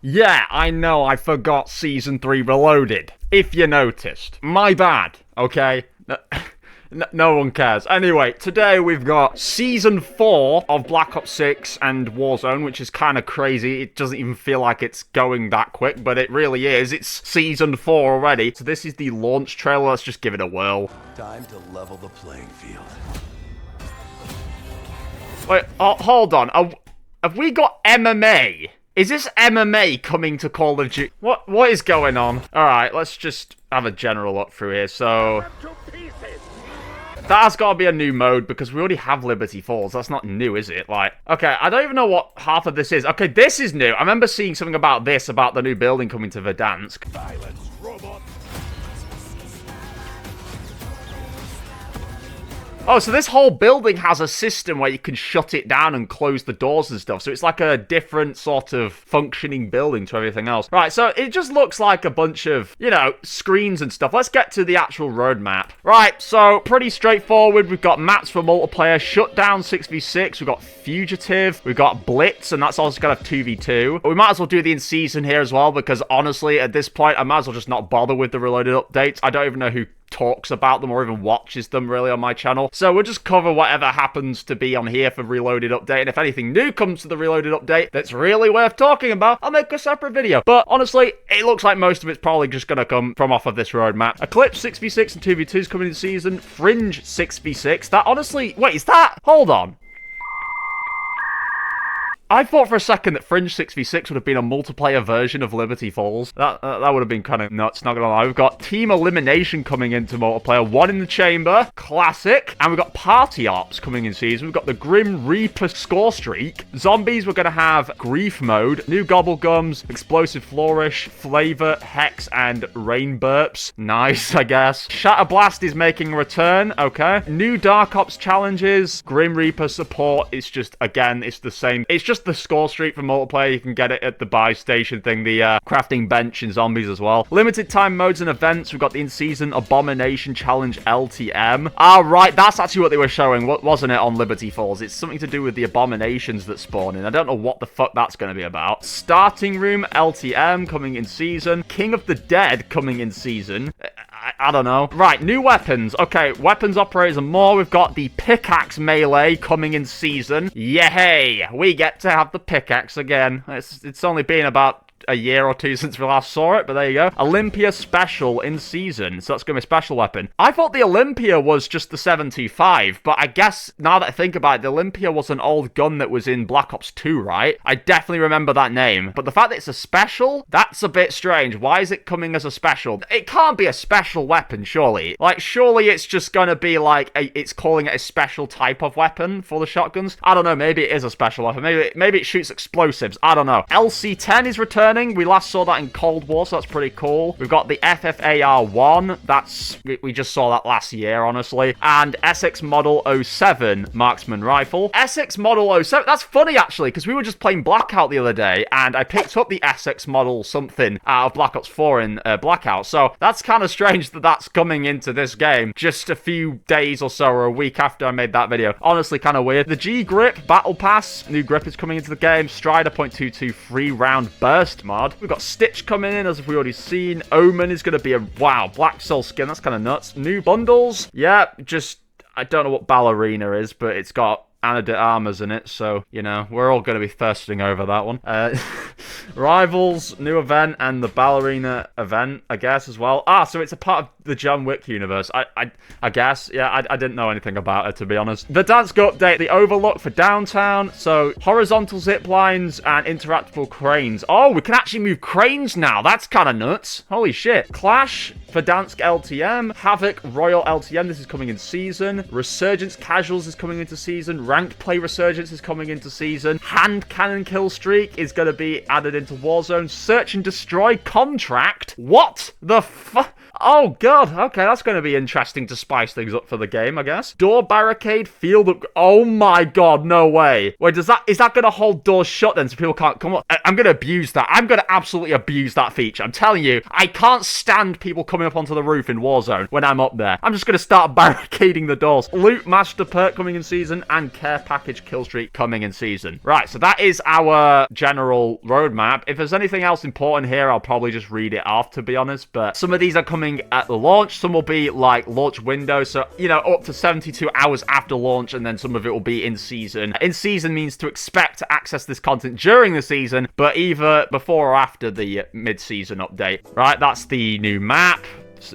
Yeah, I know, I forgot Season 3 Reloaded. If you noticed. My bad, okay? No one cares. Anyway, today we've got Season 4 of Black Ops 6 and Warzone, which is kind of crazy. It doesn't even feel like it's going that quick, but it really is. It's Season 4 already. So this is the launch trailer. Let's just give it a whirl. Time to level the playing field. Wait, hold on. Have we got MMA? Is this MMA coming to Call of Duty? What is going on? Alright, let's just have a general look through here. So that has got to be a new mode because we already have Liberty Falls. That's not new, is it? Like, okay, I don't even know what half of this is. Okay, this is new. I remember seeing something about this, about the new building coming to Verdansk. Silence, robot. Oh, so this whole building has a system where you can shut it down and close the doors and stuff. So it's like a different sort of functioning building to everything else. Right, so it just looks like a bunch of, you know, screens and stuff. Let's get to the actual roadmap. Right, so pretty straightforward. We've got maps for multiplayer, Shutdown 6v6. We've got Fugitive. We've got Blitz, and that's also going to have 2v2. But we might as well do the in-season here as well because honestly, at this point, I might as well just not bother with the Reloaded updates. I don't even know who talks about them or even watches them really on my channel. So we'll just cover whatever happens to be on here for Reloaded update, and if anything new comes to the Reloaded update that's really worth talking about, I'll make a separate video. But honestly, it looks like most of it's probably just gonna come from off of this roadmap. Eclipse 6v6 and 2v2 is coming in the season. Fringe 6v6. That honestly, wait, is that? Hold on. I thought for a second that Fringe 6v6 would have been a multiplayer version of Liberty Falls. That would have been kind of nuts, not gonna lie. We've got Team Elimination coming into multiplayer. One in the Chamber, classic. And we've got Party Ops coming in season. We've got the Grim Reaper score streak. Zombies, we're gonna have Grief mode. New Gobblegums, Explosive Flourish, Flavor, Hex, and Rain Burps. Nice, I guess. Shatter Blast is making a return, okay. New Dark Ops challenges. Grim Reaper support. It's just, again, it's the same. It's just the score streak for multiplayer. You can get it at the buy station thing, the crafting bench in Zombies as well. Limited time modes and events. We've got the in-season Abomination Challenge LTM. Right, that's actually what they were showing, wasn't it, on Liberty Falls? It's something to do with the abominations that spawn in. I don't know what the fuck that's going to be about. Starting Room LTM coming in season. King of the Dead coming in season. I don't know. Right, new weapons. Okay, weapons operators and more. We've got the pickaxe melee coming in season. Yay! We get to have the pickaxe again. It's only been about a year or two since we last saw it, but there you go. Olympia Special in season, so that's going to be a special weapon. I thought the Olympia was just the 725, but I guess now that I think about it, the Olympia was an old gun that was in Black Ops 2, right? I definitely remember that name, but the fact that it's a special, that's a bit strange. Why is it coming as a special? It can't be a special weapon, surely. Like, surely it's just going to be like, it's calling it a special type of weapon for the shotguns. I don't know, maybe it is a special weapon. Maybe it shoots explosives. I don't know. LC-10 is returning. We last saw that in Cold War, so that's pretty cool. We've got the FFAR-1. We just saw that last year, honestly. And SX Model 07 Marksman Rifle. SX Model 07, that's funny, actually, because we were just playing Blackout the other day, and I picked up the SX Model something out of Black Ops 4 in Blackout. So that's kind of strange that that's coming into this game just a few days or so, or a week after I made that video. Honestly, kind of weird. The G-Grip Battle Pass. New grip is coming into the game. Strider .22 3-round burst mod. We've got Stitch coming in, as we've already seen. Omen is going to be a, wow, Black Soul skin. That's kind of nuts. New bundles. Yeah, just, I don't know what Ballerina is, but it's got Anna de Armas in it, so, you know, we're all going to be thirsting over that one. Rivals, new event, and the Ballerina event, I guess, as well. So it's a part of the John Wick universe. I guess. Yeah, I didn't know anything about it, to be honest. The dance update, the Overlook for downtown. So, horizontal zip lines and interactable cranes. Oh, we can actually move cranes now. That's kind of nuts. Holy shit. Clash for Dansk LTM. Havoc Royal LTM. This is coming in season. Resurgence Casuals is coming into season. Ranked Play Resurgence is coming into season. Hand Cannon Kill Streak is going to be added into Warzone. Search and Destroy Contract. What the fuck? Oh, God. Okay, that's going to be interesting to spice things up for the game, I guess. Door barricade, field up. Oh, my God. No way. Wait, is that going to hold doors shut then so people can't come up? I'm going to abuse that. I'm going to absolutely abuse that feature. I'm telling you, I can't stand people coming up onto the roof in Warzone when I'm up there. I'm just going to start barricading the doors. Loot Master perk coming in season and care package kill streak coming in season. Right, so that is our general roadmap. If there's anything else important here, I'll probably just read it off, to be honest. But some of these are coming at the launch. Some will be like launch window. So, you know, up to 72 hours after launch. And then some of it will be in season. In season means to expect to access this content during the season, but either before or after the mid-season update. Right, that's the new map.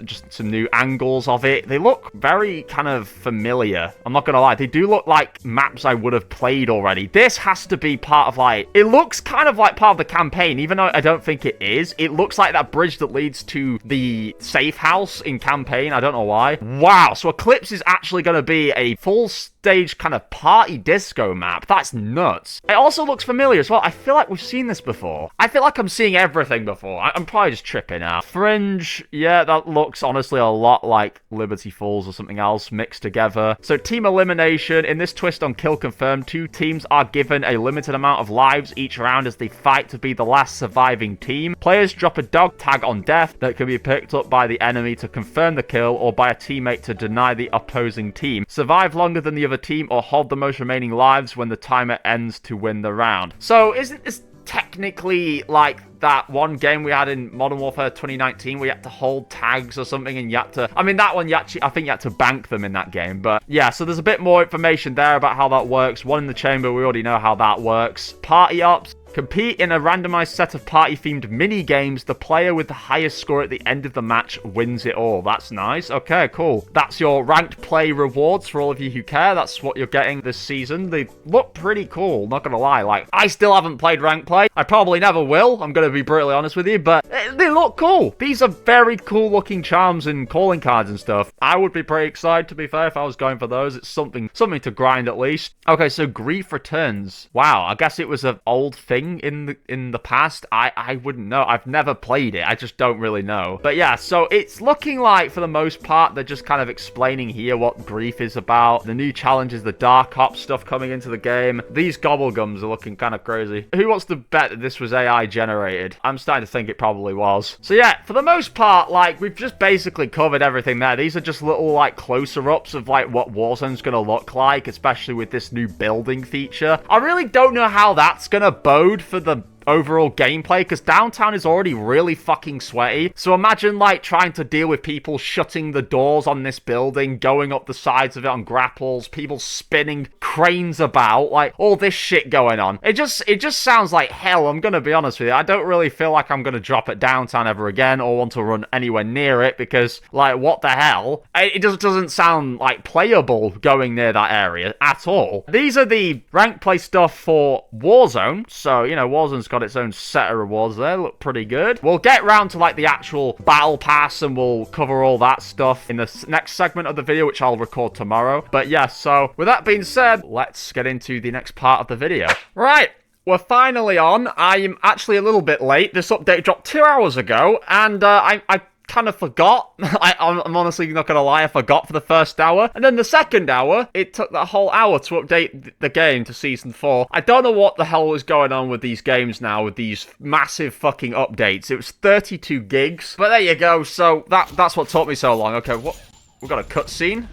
Just some new angles of it. They look very kind of familiar. I'm not gonna lie. They do look like maps I would have played already. This has to be part of like... It looks kind of like part of the campaign, even though I don't think it is. It looks like that bridge that leads to the safe house in campaign. I don't know why. Wow. So Eclipse is actually going to be a full stage kind of party disco map. That's nuts. It also looks familiar as well. I feel like we've seen this before. I feel like I'm seeing everything before. I'm probably just tripping out. Fringe. Yeah, that looks honestly a lot like Liberty Falls or something else mixed together. So team elimination. In this twist on kill confirmed, 2 teams are given a limited amount of lives each round as they fight to be the last surviving team. Players drop a dog tag on death that can be picked up by the enemy to confirm the kill or by a teammate to deny the opposing team. Survive longer than the other team or hold the most remaining lives when the timer ends to win the round. So isn't this technically like that one game we had in Modern Warfare 2019 where you had to hold tags or something and you had to... I mean, that one, I think you had to bank them in that game. But yeah, so there's a bit more information there about how that works. One in the chamber, we already know how that works. Party ops. Compete in a randomized set of party-themed mini-games. The player with the highest score at the end of the match wins it all. That's nice. Okay, cool. That's your ranked play rewards for all of you who care. That's what you're getting this season. They look pretty cool, not gonna lie. Like, I still haven't played ranked play. I probably never will. I'm gonna be brutally honest with you, but they look cool. These are very cool-looking charms and calling cards and stuff. I would be pretty excited, to be fair, if I was going for those. It's something to grind at least. Okay, so Grief returns. Wow, I guess it was an old thing in the past. I wouldn't know. I've never played it. I just don't really know. But yeah, so it's looking like for the most part they're just kind of explaining here what Grief is about. The new challenges, the Dark Ops stuff coming into the game. These gobblegums are looking kind of crazy. Who wants to bet that this was AI generated? I'm starting to think it probably was. So yeah, for the most part, like, we've just basically covered everything there. These are just little like closer ups of like what Warzone's gonna look like, especially with this new building feature. I really don't know how that's gonna bode for the overall gameplay, because downtown is already really fucking sweaty. So imagine like trying to deal with people shutting the doors on this building, going up the sides of it on grapples, people spinning cranes about, like all this shit going on. It just sounds like hell. I'm gonna be honest with you. I don't really feel like I'm gonna drop at downtown ever again or want to run anywhere near it, because like what the hell? It just doesn't sound like playable going near that area at all. These are the rank play stuff for Warzone. So, you know, Warzone's got its own set of rewards there. Look pretty good. We'll get round to like the actual battle pass and we'll cover all that stuff in the next segment of the video, which I'll record tomorrow. But yeah, so with that being said, let's get into the next part of the video. Right. We're finally on. I'm actually a little bit late. This update dropped 2 hours ago, and I kind of forgot. I'm honestly not gonna lie, I forgot for the first hour. And then the second hour, it took that whole hour to update the game to Season 4. I don't know what the hell is going on with these games now, with these massive fucking updates. It was 32 gigs. But there you go, so that's what took me so long. Okay, what? We've got a cutscene.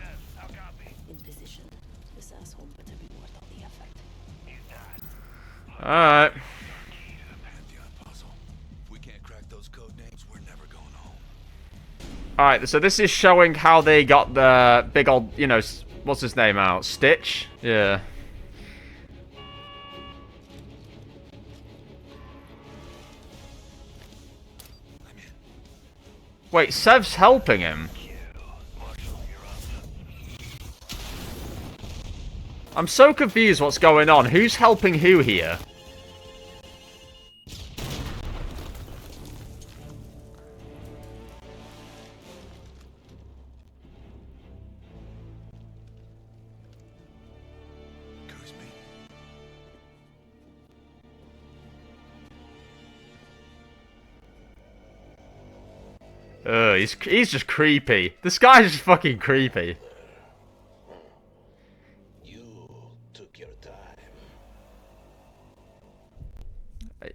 Alright. Alright, so this is showing how they got the big old, you know, what's his name out? Stitch? Yeah. Wait, Sev's helping him? I'm so confused what's going on. Who's helping who here? He's just creepy. This guy's just fucking creepy. You took your time.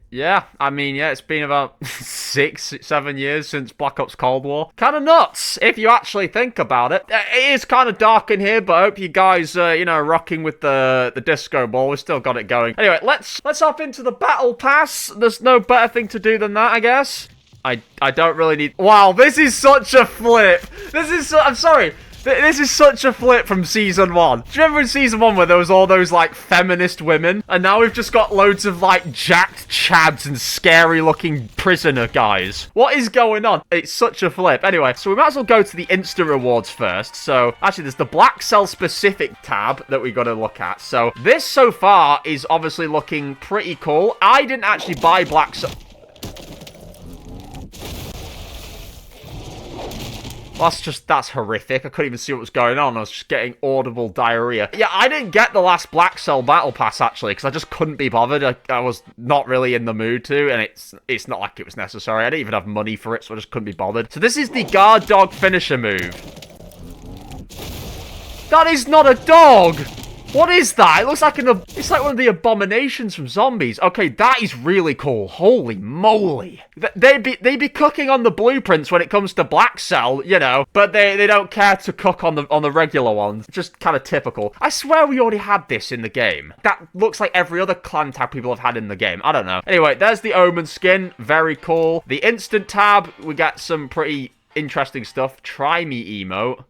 Yeah, I mean, yeah, it's been about 6-7 years since Black Ops Cold War. Kind of nuts, if you actually think about it. It is kind of dark in here, but I hope you guys, you know, rocking with the disco ball. We've still got it going. Anyway, let's hop into the battle pass. There's no better thing to do than that, I guess. I don't really need... Wow, this is such a flip. I'm sorry. This is such a flip from Season 1. Do you remember in Season 1 where there was all those, like, feminist women? And now we've just got loads of, like, jacked chads and scary-looking prisoner guys. What is going on? It's such a flip. Anyway, so we might as well go to the instant rewards first. So, actually, there's the Black Cell specific tab that we got to look at. So, this so far is obviously looking pretty cool. I didn't actually buy Black Cell... That's horrific. I couldn't even see what was going on. I was just getting audible diarrhea. Yeah, I didn't get the last Black Cell Battle Pass, actually, because I just couldn't be bothered. I was not really in the mood to, and it's not like it was necessary. I didn't even have money for it, so I just couldn't be bothered. So this is the guard dog finisher move. That is not a dog! What is that? It looks like it's like one of the abominations from zombies. Okay, that is really cool. Holy moly. They'd be cooking on the blueprints when it comes to Black Cell, you know, but they don't care to cook on the regular ones. Just kind of typical. I swear we already had this in the game. That looks like every other clan tab people have had in the game. I don't know. Anyway, there's the Omen skin. Very cool. The instant tab, we got some pretty interesting stuff. Try me emote.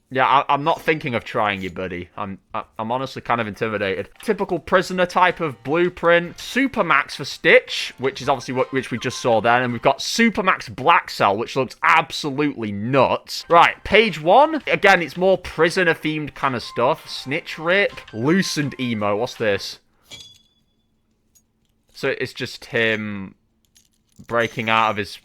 Yeah, I'm not thinking of trying you, buddy. I'm honestly kind of intimidated. Typical prisoner type of blueprint. Supermax for Stitch, which is obviously which we just saw then. And we've got Supermax Black Cell, which looks absolutely nuts. Right, page 1. Again, it's more prisoner-themed kind of stuff. Snitch Rip. Loosened Emo. What's this? So it's just him breaking out of his...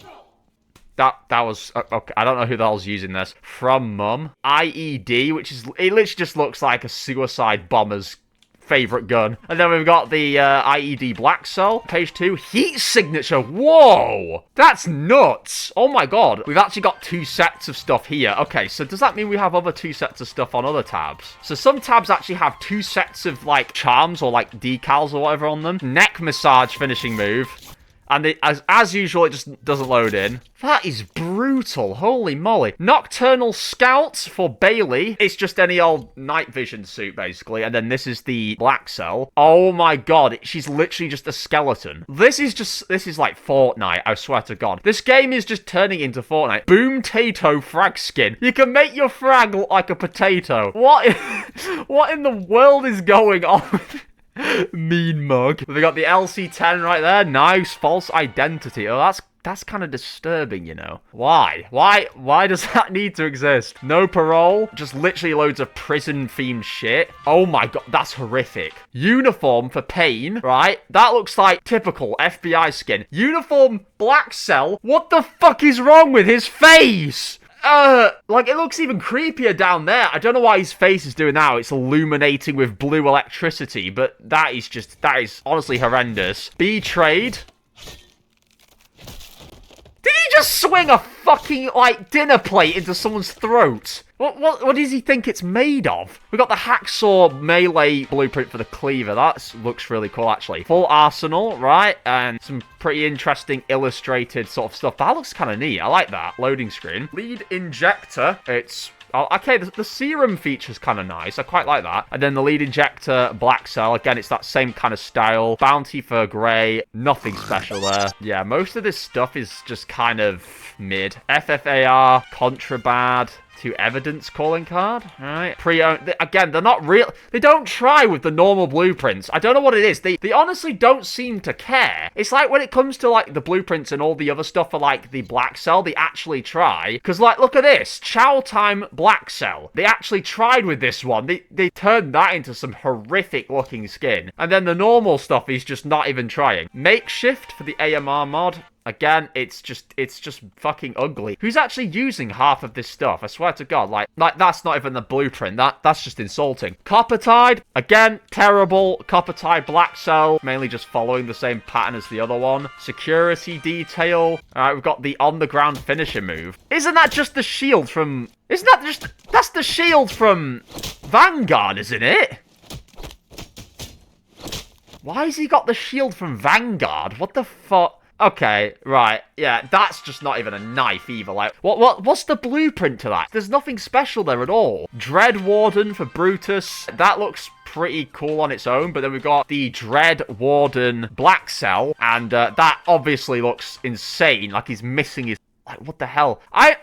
That was... Okay, I don't know who the hell's using this. From Mum. IED, which is... It literally just looks like a suicide bomber's favorite gun. And then we've got the IED Black Cell. Page 2. Heat Signature. Whoa! That's nuts! Oh my god. We've actually got 2 sets of stuff here. Okay, so does that mean we have other 2 sets of stuff on other tabs? So some tabs actually have 2 sets of, like, charms or, like, decals or whatever on them. Neck Massage finishing move. And as usual, it just doesn't load in. That is brutal. Holy moly. Nocturnal Scout for Bailey. It's just any old night vision suit, basically. And then this is the Black Cell. Oh my god. She's literally just a skeleton. This is like Fortnite, I swear to god. This game is just turning into Fortnite. Boom Tato frag skin. You can make your frag look like a potato. What in the world is going on? Mean mug. We got the LC10 right there. Nice. False identity. Oh, that's kind of disturbing, you know. Why? Why does that need to exist? No parole. Just literally loads of prison-themed shit. Oh my god, that's horrific. Uniform for Pain, right? That looks like typical FBI skin. Uniform Black Cell. What the fuck is wrong with his face? Like, it looks even creepier down there. I don't know why his face is doing that. It's illuminating with blue electricity, but that is honestly horrendous. Betrayed. Did he just swing a fucking, like, dinner plate into someone's throat? What does he think it's made of? We got the hacksaw melee blueprint for the cleaver. That looks really cool, actually. Full arsenal, right? And some pretty interesting illustrated sort of stuff. That looks kind of neat. I like that. Loading screen. Lead injector. It's... Oh, okay, the serum feature's kind of nice. I quite like that. And then the lead injector, Black Cell. Again, it's that same kind of style. Bounty for Grey. Nothing special there. Yeah, most of this stuff is just kind of mid. FFAR, Contraband... to evidence calling card. All right. Pre-owned. Again, they're not real. They don't try with the normal blueprints. I don't know what it is. They honestly don't seem to care. It's like when it comes to, like, the blueprints and all the other stuff for, like, the Black Cell, they actually try. Because, like, look at this. Chow Time Black Cell. They actually tried with this one. They turned that into some horrific-looking skin. And then the normal stuff is just not even trying. Makeshift for the AMR mod. Again, it's just fucking ugly. Who's actually using half of this stuff? I swear to God, like that's not even the blueprint. That's just insulting. Copper Tide, again, terrible. Copper Tide Black Cell, mainly just following the same pattern as the other one. Security Detail. All right, we've got the on the ground finisher move. Isn't that just the shield from? Isn't that just? That's the shield from Vanguard, isn't it? Why has he got the shield from Vanguard? What the fuck? Okay, right, yeah, that's just not even a knife either. Like, what's the blueprint to that? There's nothing special there at all. Dread Warden for Brutus. That looks pretty cool on its own, but then we've got the Dread Warden Black Cell, and that obviously looks insane. Like, he's missing his... Like, what the hell? I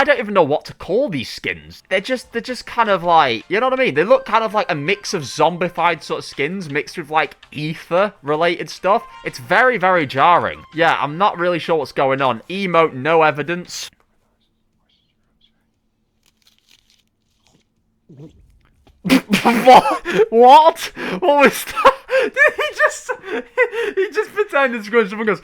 don't even know what to call these skins. They're just kind of like, you know what I mean? They look kind of like a mix of zombified sort of skins mixed with like ether related stuff. It's very, very jarring. Yeah, I'm not really sure what's going on. Emote, no evidence. What? What was that? Did he just pretended to go and goes,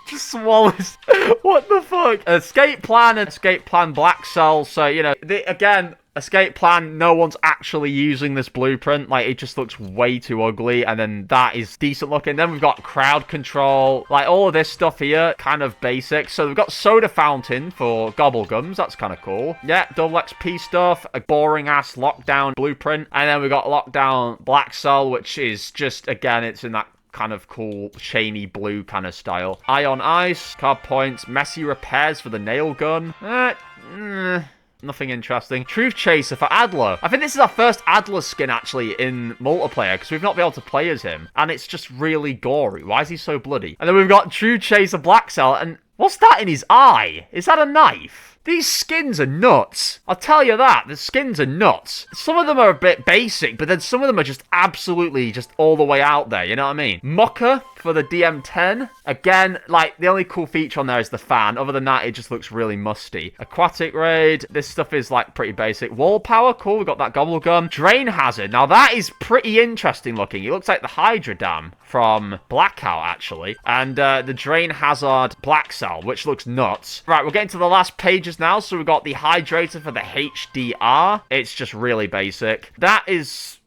just swallows. What the fuck? Escape plan and escape plan Black Cell. So, you know, again, escape plan, no one's actually using this blueprint. Like, it just looks way too ugly. And then that is decent looking. Then we've got crowd control. Like, all of this stuff here, kind of basic. So we've got soda fountain for gobblegums. That's kind of cool. Yeah, double XP stuff. A boring-ass lockdown blueprint. And then we've got lockdown Black Cell, which is just, again, it's in that kind of cool, shiny blue kind of style. Ion Ice, card points, messy repairs for the nail gun. Nothing interesting. Truth Chaser for Adler. I think this is our first Adler skin, actually, in multiplayer, because we've not been able to play as him. And it's just really gory. Why is he so bloody? And then we've got Truth Chaser Black Cell, and what's that in his eye? Is that a knife? These skins are nuts. I'll tell you that. The skins are nuts. Some of them are a bit basic, but then some of them are just absolutely just all the way out there. You know what I mean? Mucker for the DM10. Again, like, the only cool feature on there is the fan. Other than that, it just looks really musty. Aquatic Raid. This stuff is, like, pretty basic. Wall Power. Cool. We've got that Gobble Gum. Drain Hazard. Now, that is pretty interesting looking. It looks like the Hydra Dam from Blackout, actually. And the Drain Hazard Black Cell, which looks nuts. Right, we're getting to the last pages now. So we've got the Hydrator for the HDR. It's just really basic. That is...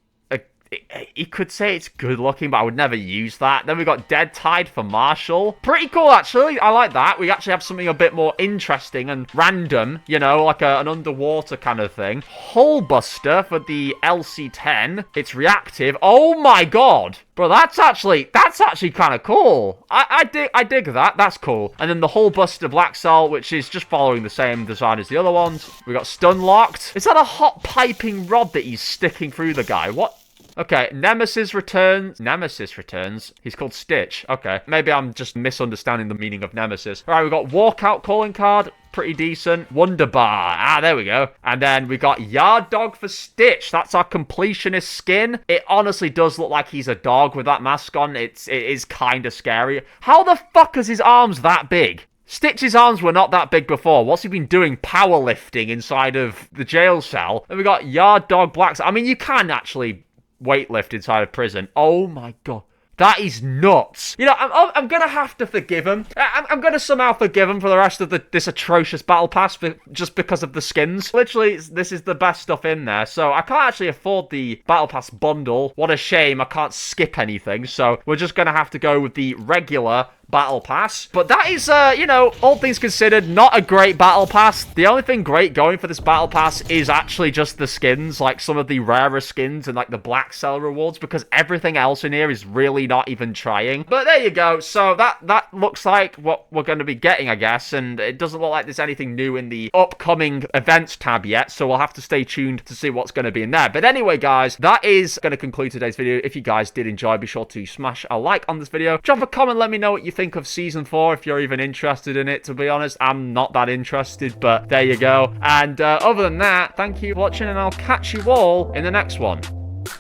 You could say it's good looking, but I would never use that. Then we've got Dead Tide for Marshall. Pretty cool, actually. I like that. We actually have something a bit more interesting and random, you know, like an underwater kind of thing. Hull Buster for the LC10. It's reactive. Oh my god. Bro, that's actually kind of cool. I dig that. That's cool. And then the Hull Buster Black Cell, which is just following the same design as the other ones. We got Stun Locked. Is that a hot piping rod that he's sticking through the guy? What? Okay, Nemesis returns. Nemesis returns. He's called Stitch. Okay, maybe I'm just misunderstanding the meaning of Nemesis. All right, we've got Walkout calling card. Pretty decent. Wonder Bar. Ah, there we go. And then we got Yard Dog for Stitch. That's our completionist skin. It honestly does look like he's a dog with that mask on. It is kind of scary. How the fuck is his arms that big? Stitch's arms were not that big before. What's he been doing? Powerlifting inside of the jail cell. And we got Yard Dog Black. I mean, you can actually weightlift inside of prison. Oh my god. That is nuts. You know, I'm going to have to forgive him. I'm going to somehow forgive him for the rest of this atrocious battle pass just because of the skins. Literally, this is the best stuff in there. So I can't actually afford the battle pass bundle. What a shame. I can't skip anything. So we're just going to have to go with the regular battle pass. But that is, you know, all things considered, not a great battle pass. The only thing great going for this battle pass is actually just the skins, like some of the rarer skins and like the Black Cell rewards, because everything else in here is really not even trying. But there you go. So that looks like what we're going to be getting, I guess. And it doesn't look like there's anything new in the upcoming events tab yet. So we'll have to stay tuned to see what's going to be in there. But anyway, guys, that is going to conclude today's video. If you guys did enjoy, be sure to smash a like on this video. Drop a comment, let me know what you think of Season 4, if you're even interested in it. To be honest, I'm not that interested, but there you go. And other than that, thank you for watching, and I'll catch you all in the next one.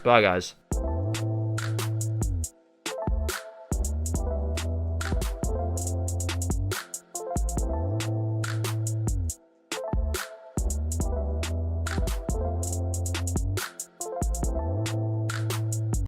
Bye, guys.